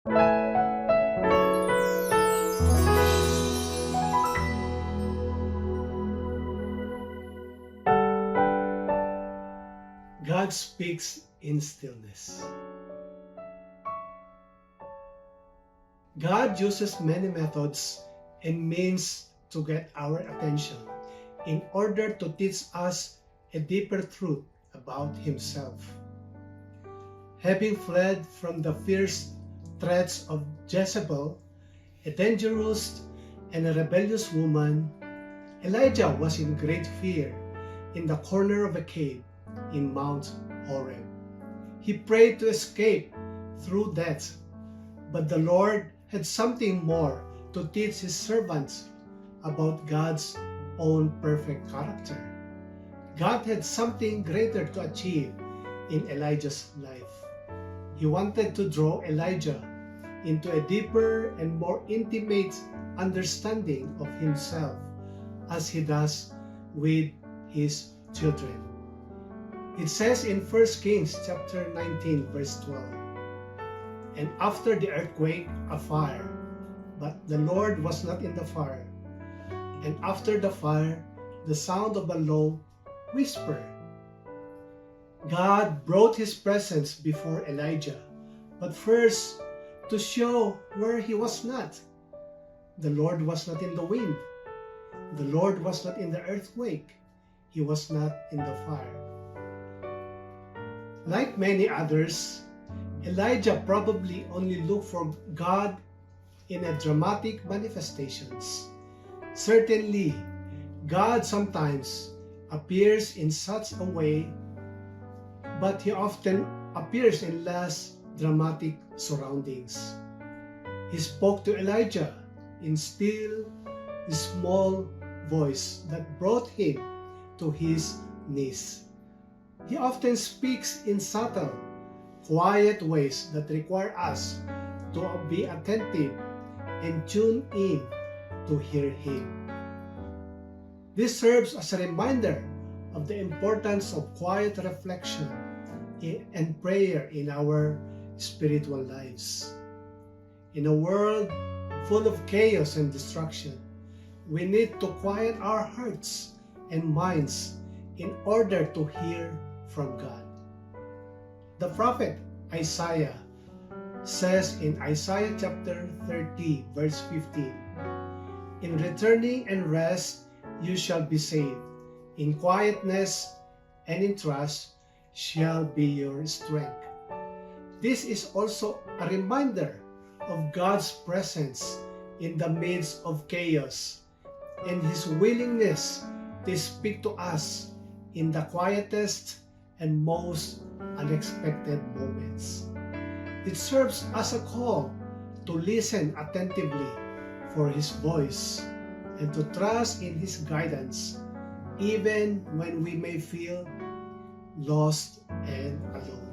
God speaks in stillness. God uses many methods and means to get our attention in order to teach us a deeper truth about Himself. Having fled from the fierce threats of Jezebel, a dangerous and a rebellious woman, Elijah was in great fear in the corner of a cave in Mount Horeb. He prayed to escape through death, but the Lord had something more to teach His servants about God's own perfect character. God had something greater to achieve in Elijah's life. He wanted to draw Elijah into a deeper and more intimate understanding of himself as he does with his children. It says in 1 Kings chapter 19 verse 12, "And after the earthquake, a fire, but the Lord was not in the fire. And after the fire, the sound of a low whisper." God brought His presence before Elijah, but first to show where he was not. The Lord was not in the wind. The Lord was not in the earthquake. He was not in the fire. Like many others, Elijah probably only looked for God in a dramatic manifestations. Certainly, God sometimes appears in such a way, but He often appears in less dramatic surroundings. He spoke to Elijah in still, small voice that brought him to his knees. He often speaks in subtle, quiet ways that require us to be attentive and tune in to hear Him. This serves as a reminder of the importance of quiet reflection and prayer in our spiritual lives. In a world full of chaos and destruction, we need to quiet our hearts and minds in order to hear from God. The prophet Isaiah says in Isaiah chapter 30 verse 15, "In returning and rest you shall be saved. In quietness and in trust shall be your strength." This is also a reminder of God's presence in the midst of chaos and His willingness to speak to us in the quietest and most unexpected moments. It serves as a call to listen attentively for His voice and to trust in His guidance even when we may feel lost and alone.